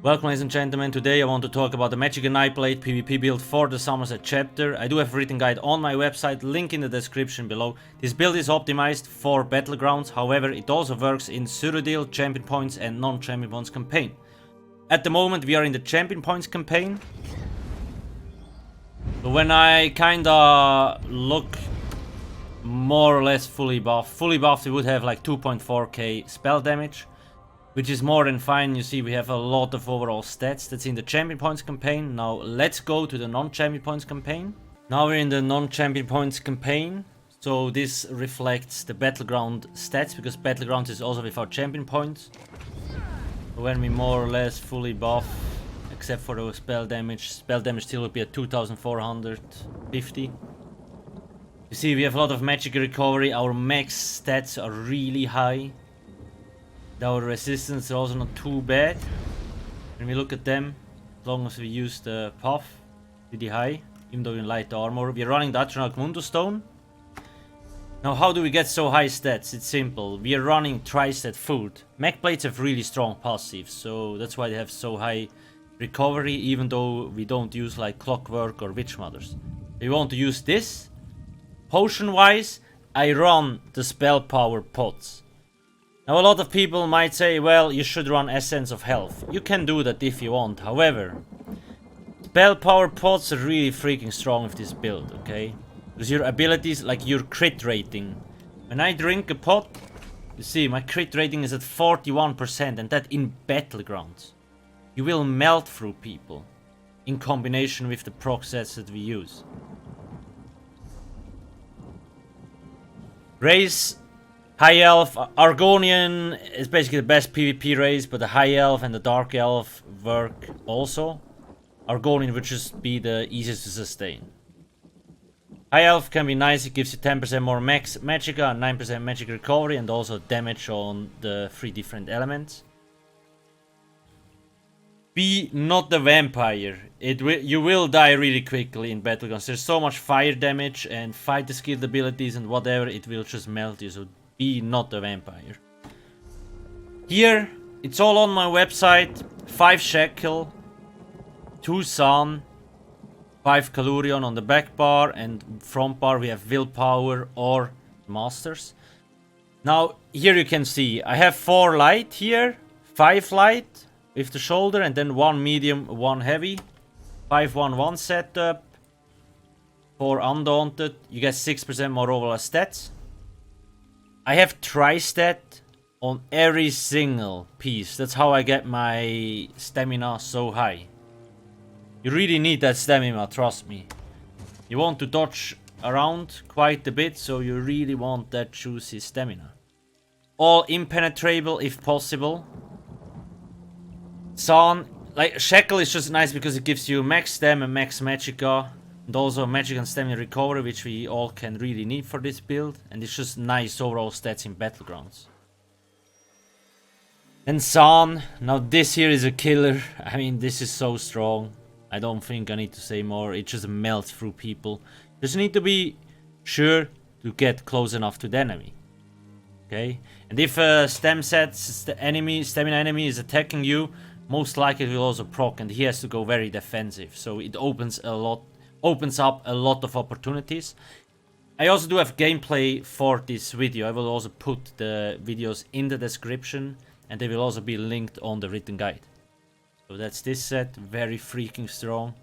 Welcome ladies and gentlemen, today I want to talk about the Magicka Nightblade PvP build for the Summerset chapter. I do have a written guide on my website, link in the description below. This build is optimized for Battlegrounds, however it also works in Cyrodiil, Champion Points and non-Champion Points campaign. At the moment we are in the Champion Points campaign. So when I kinda look more or less fully buffed we would have like 2.4k spell damage, which is more than fine. You see we have a lot of overall stats. That's in the Champion Points campaign. Now let's go to the non-Champion Points campaign. Now we're in the non-Champion Points campaign. So this reflects the Battleground stats, because Battlegrounds is also without Champion Points. When we more or less fully buff, except for the spell damage still would be at 2450. You see we have a lot of magic recovery. Our max stats are really high. Our resistance is also not too bad. When we look at them, as long as we use the puff, pretty high, even though in light armor. We are running the Atronach Mundo Stone. Now how do we get so high stats? It's simple. We are running tri-stat food. Mag blades have really strong passives, so that's why they have so high recovery, even though we don't use like Clockwork or Witch Mothers. We want to use this. Potion wise, I run the spell power pots. Now a lot of people might say, well, you should run Essence of Health. You can do that if you want, however, spell power pots are really freaking strong with this build, okay? Because your abilities, like your crit rating. When I drink a pot, you see my crit rating is at 41%, and that in Battlegrounds. You will melt through people, in combination with the proc sets that we use. Race. High Elf, Argonian is basically the best PvP race, but the High Elf and the Dark Elf work also. Argonian would just be the easiest to sustain. High Elf can be nice, it gives you 10% more max Magicka and 9% magic recovery, and also damage on the 3 different elements. Be not the vampire. You will die really quickly in Battlegrounds. There's so much fire damage and fight the skilled abilities and whatever, it will just melt you. So be not a vampire. Here, it's all on my website. 5 shekel, 2 sun, 5 calurion on the back bar, and front bar we have willpower or masters. Now, here you can see, I have 4 light here, 5 light with the shoulder, and then 1 medium, 1 heavy. 5-1-1 setup, 4 undaunted, you get 6% more overall stats. I have tri-stat on every single piece. That's how I get my stamina so high. You really need that stamina, trust me. You want to dodge around quite a bit, so you really want that juicy stamina. All impenetrable if possible. Sun, like Shekel is just nice because it gives you max stam and max Magicka. And also magic and stamina recovery, which we all can really need for this build. And it's just nice overall stats in Battlegrounds. And Sun, now this here is a killer. I mean, this is so strong. I don't think I need to say more. It just melts through people. Just need to be sure to get close enough to the enemy. Okay? And if a stamina enemy is attacking you, most likely it will also proc, and he has to go very defensive. So it opens up a lot of opportunities. I also do have gameplay for this video. I will also put the videos in the description, and they will also be linked on the written guide. So that's this set, very freaking strong.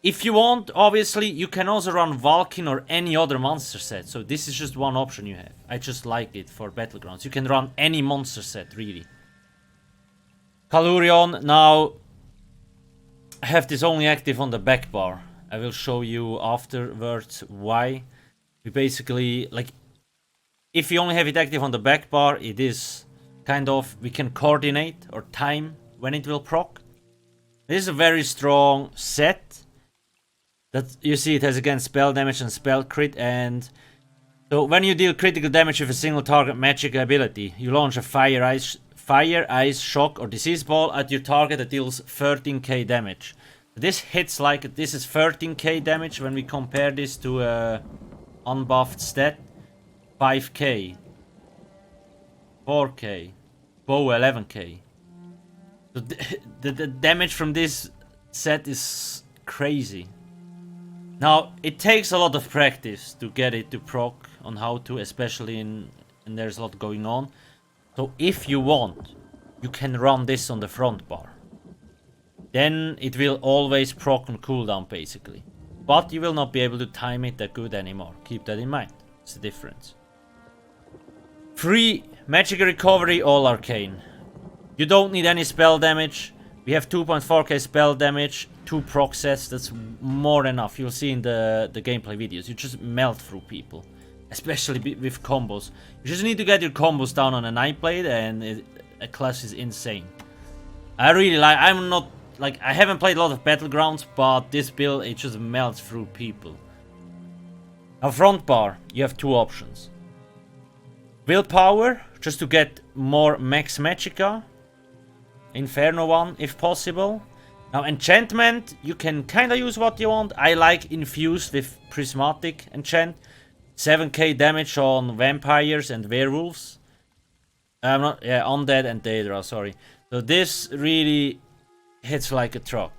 If you want, obviously, you can also run Valkyne or any other monster set. So this is just one option you have. I just like it for Battlegrounds. You can run any monster set, really. Calurion, now I have this only active on the back bar. I will show you afterwards why. We basically, like, if you only have it active on the back bar, it is kind of, we can coordinate or time when it will proc. This is a very strong set. That you see it has again spell damage and spell crit, and so when you deal critical damage with a single target magic ability, you launch a fire, ice, shock or disease ball at your target that deals 13k damage. This hits like, this is 13k damage when we compare this to a unbuffed stat. 5k, 4k, bow 11k. So the damage from this set is crazy. Now, it takes a lot of practice to get it to proc on how to, especially and there's a lot going on. So if you want, you can run this on the front bar. Then it will always proc on cooldown basically. But you will not be able to time it that good anymore. Keep that in mind. It's the difference. Free Magicka recovery, all arcane. You don't need any spell damage. We have 2.4k spell damage, 2 proc sets, that's more than enough. You'll see in the gameplay videos. You just melt through people. Especially with combos. You just need to get your combos down on a Nightblade and a class is insane. I really like, I haven't played a lot of Battlegrounds, but this build, it just melts through people. Now front bar, you have 2 options. Willpower, just to get more max Magicka. Inferno one, if possible. Now Enchantment, you can kinda use what you want. I like Infused with Prismatic Enchant. 7k damage on vampires and werewolves. Undead and Daedra, sorry. So this really hits like a truck.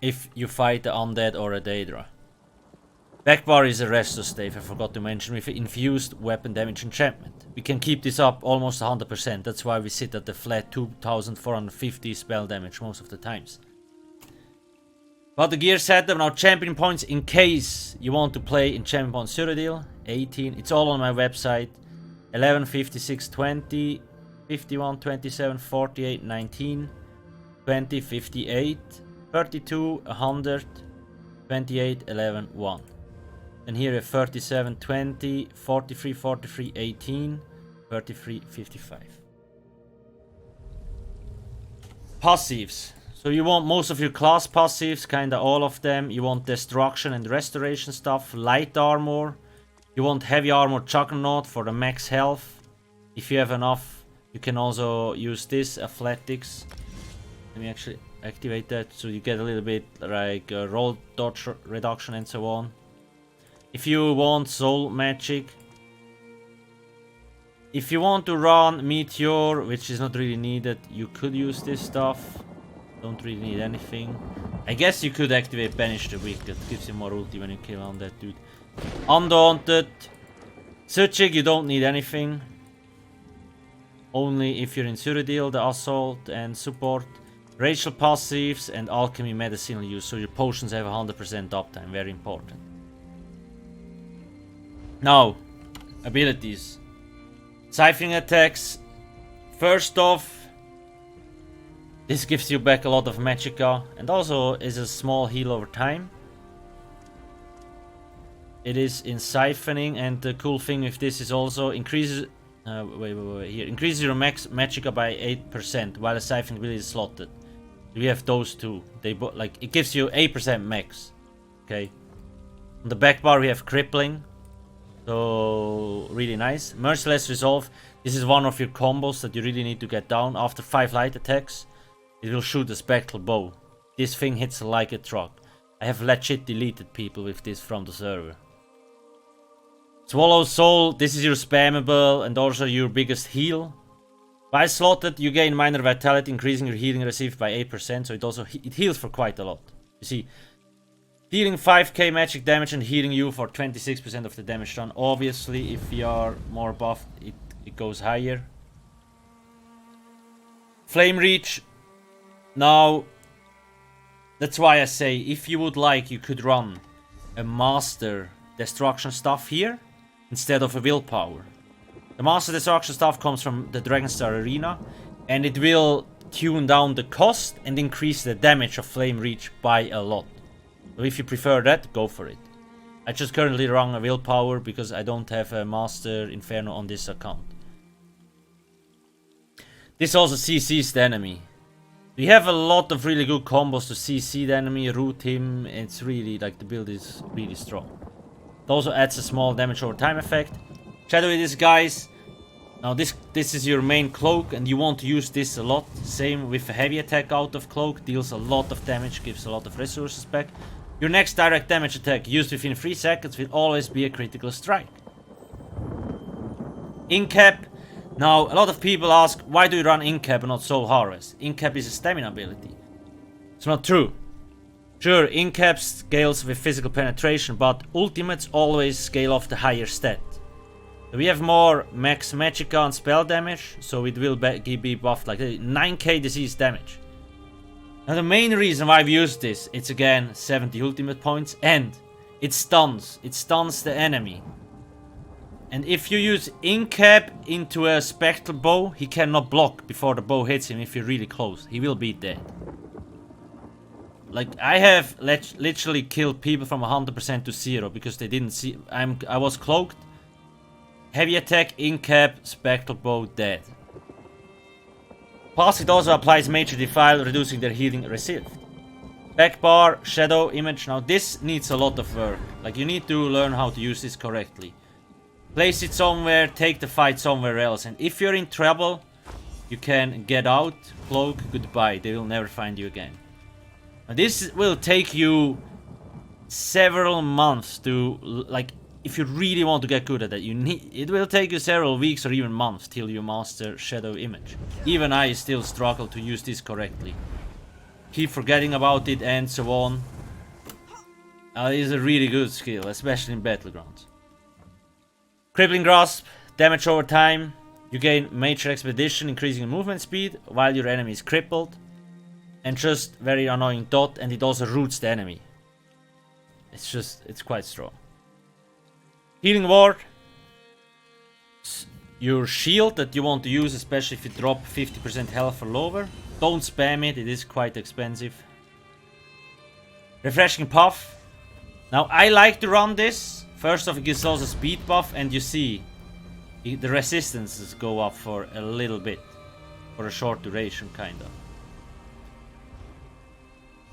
If you fight the Undead or a Daedra. Backbar is a Resto stave, I forgot to mention, with Infused Weapon Damage Enchantment. We can keep this up almost 100%, that's why we sit at the flat 2450 spell damage most of the times. But the gear setup, now champion points in case you want to play Enchantment on Cyrodiil, 18, it's all on my website. 11, 56, 20, 51, 27, 48, 19, 20, 58, 32, 100, 28, 11, 1. And here we have 37, 20, 43, 43, 18, 33, 55. Passives. So you want most of your class passives, kinda all of them. You want destruction and restoration stuff, light armor. You want heavy armor Juggernaut for the max health. If you have enough, you can also use this, athletics. Let me actually activate that so you get a little bit like roll dodge reduction and so on. If you want soul magic. If you want to run meteor, which is not really needed, you could use this stuff. Don't really need anything. I guess you could activate Banish the Wicked. Gives you more ulti when you kill on that dude. Undaunted. Suchig, you don't need anything. Only if you're in Cyrodiil, the assault and support. Racial passives and alchemy medicinal use. So your potions have 100% uptime. Very important. Now, abilities. Siphoning attacks. First off, this gives you back a lot of Magicka and also is a small heal over time. It is in siphoning, and the cool thing with this is also increases here increases your max Magicka by 8% while the siphoning ability is slotted. We have those two. They like it gives you 8% max. Okay. On the back bar we have crippling. So really nice. Merciless Resolve. This is one of your combos that you really need to get down. After 5 light attacks, it will shoot a spectral bow. This thing hits like a truck. I have legit deleted people with this from the server. Swallow Soul. This is your spammable and also your biggest heal. By slotted, you gain minor vitality, increasing your healing received by 8%. So it also it heals for quite a lot. You see. Dealing 5k magic damage and healing you for 26% of the damage done. Obviously, if you are more buffed, it goes higher. Flame Reach. Now, that's why I say, if you would like, you could run a Master Destruction stuff here, instead of a Willpower. The Master Destruction stuff comes from the Dragonstar Arena, and it will tune down the cost and increase the damage of Flame Reach by a lot. So if you prefer that, go for it. I just currently run a Willpower because I don't have a Master Inferno on this account. This also CCs the enemy. We have a lot of really good combos to CC the enemy, root him. It's really, like, the build is really strong. It also adds a small damage over time effect. Shadowy Disguise. Now this is your main cloak and you want to use this a lot. Same with a heavy attack out of cloak. Deals a lot of damage, gives a lot of resources back. Your next direct damage attack used within 3 seconds will always be a critical strike. In cap, Now, a lot of people ask, why do you run Incap and not Soul Harvest? Incap is a stamina ability. It's not true. Sure, Incap scales with physical penetration, but ultimates always scale off the higher stat. We have more max Magicka and spell damage, so it will be buffed like 9k disease damage. Now the main reason why we use this, it's again 70 ultimate points, and it stuns the enemy. And if you use Incap into a spectral bow, he cannot block before the bow hits him if you're really close. He will be dead. Like, I have literally killed people from 100% to 0 because they didn't see. I was cloaked. Heavy attack, Incap, spectral bow, dead. Plus it also applies major defile, reducing their healing received. Back bar, shadow image. Now this needs a lot of work. Like, you need to learn how to use this correctly. Place it somewhere, take the fight somewhere else. And if you're in trouble, you can get out, cloak, goodbye. They will never find you again. Now this will take you several months to, like, if you really want to get good at it, it will take you several weeks or even months till you master shadow image. Even I still struggle to use this correctly. Keep forgetting about it and so on. It is a really good skill, especially in battlegrounds. Crippling Grasp, damage over time. You gain Major Expedition, increasing movement speed while your enemy is crippled. And just very annoying dot, and it also roots the enemy. It's quite strong. Healing Ward. Your shield that you want to use, especially if you drop 50% health or lower. Don't spam it, it is quite expensive. Refreshing Puff. Now I like to run this. First off, it gives also speed buff, and you see the resistances go up for a little bit. For a short duration, kinda.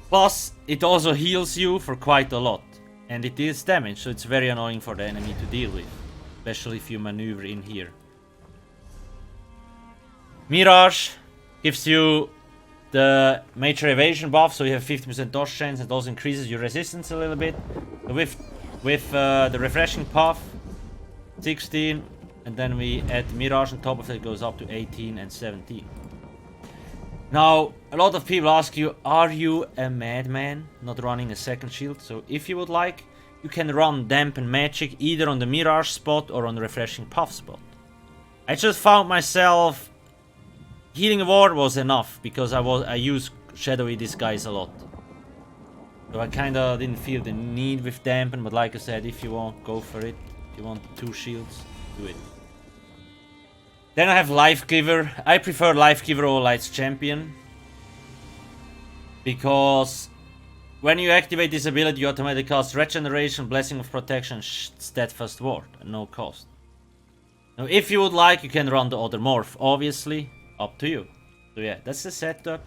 Plus, it also heals you for quite a lot. And it deals damage, so it's very annoying for the enemy to deal with. Especially if you maneuver in here. Mirage gives you the major evasion buff, so you have 50% dodge chance, and also increases your resistance a little bit. With the refreshing puff, 16, and then we add Mirage on top of it, goes up to 18 and 17. Now, a lot of people ask you, are you a madman not running a second shield? So if you would like, you can run Dampen Magic either on the Mirage spot or on the Refreshing Puff spot. I just found myself Healing Ward was enough because I use Shadowy Disguise a lot. So I kinda didn't feel the need with Dampen, but like I said, if you want, go for it. If you want 2 shields, do it. Then I have Life Giver. I prefer Life Giver over Light's Champion. Because when you activate this ability, you automatically cast Regeneration, Blessing of Protection, Steadfast Ward at no cost. Now if you would like, you can run the other morph, obviously. Up to you. So yeah, that's the setup.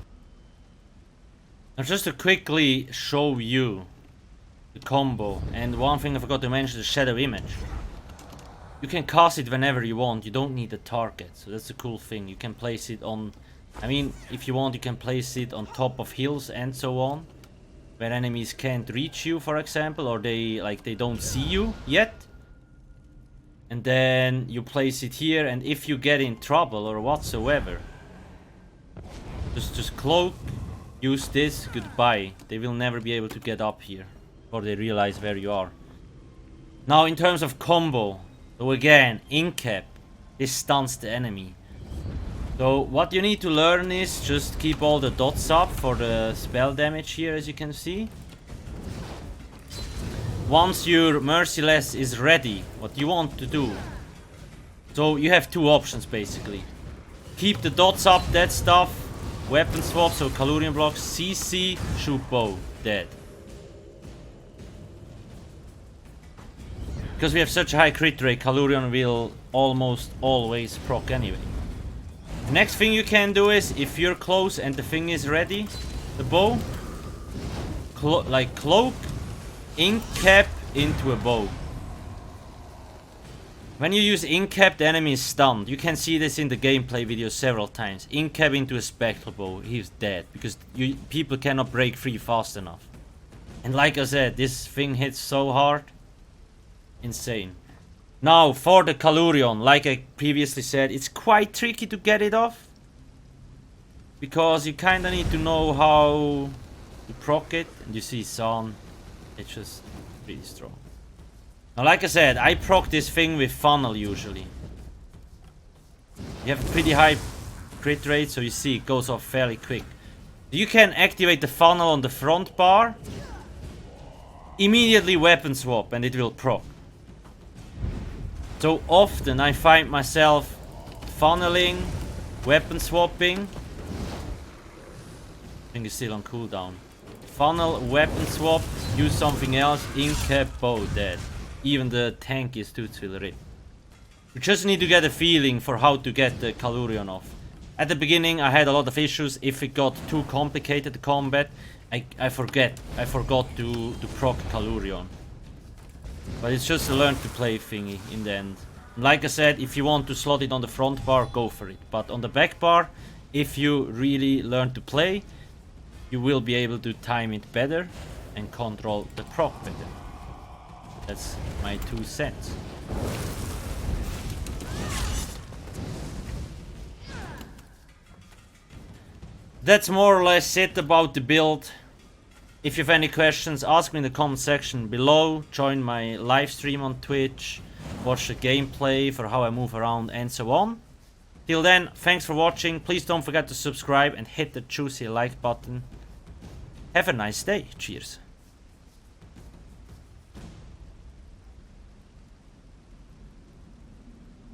Now just to quickly show you the combo. And one thing I forgot to mention, the Shadow Image. You can cast it whenever you want, you don't need a target, so that's a cool thing. You can place it on, I mean, if you want you can place it on top of hills and so on. Where enemies can't reach you, for example, or they don't see you yet. And then you place it here, and if you get in trouble or whatsoever, just cloak, use this, goodbye. They will never be able to get up here, or they realize where you are. Now in terms of combo, so again, Incap, this stuns the enemy. So what you need to learn is just keep all the dots up for the spell damage here, as you can see. Once your Merciless is ready, what you want to do. So you have 2 options basically. Keep the dots up, that stuff. Weapon swap, so Calurian blocks, CC, shoot bow, dead. Because we have such a high crit rate, Calurian will almost always proc anyway. The next thing you can do is, if you're close and the thing is ready, the bow, cloak, Incap into a bow. When you use Incap, the enemy is stunned. You can see this in the gameplay video several times. Incap into a spectral bow, he's dead, because people cannot break free fast enough. And like I said, this thing hits so hard. Insane. Now for the Kalurion, like I previously said, it's quite tricky to get it off. Because you kinda need to know how to proc it. And you see Sun, it's just pretty strong. Now like I said, I proc this thing with funnel usually. You have a pretty high crit rate, so you see it goes off fairly quick. You can activate the funnel on the front bar. Immediately weapon swap and it will proc. So often I find myself funneling, weapon swapping. I think it's still on cooldown. Funnel, weapon swap, use something else, incap, bow, dead. Even the tankiest dudes will rip. You just need to get a feeling for how to get the Kalurion off. At the beginning I had a lot of issues. If it got too complicated, the combat, I forgot to proc Kalurion. But it's just a learn to play thingy in the end. Like I said, if you want to slot it on the front bar, go for it. But on the back bar, if you really learn to play, you will be able to time it better and control the proc better. That's my 2 cents. That's more or less it about the build. If you have any questions, ask me in the comment section below. Join my live stream on Twitch. Watch the gameplay for how I move around and so on. Till then, thanks for watching. Please don't forget to subscribe and hit the juicy like button. Have a nice day. Cheers.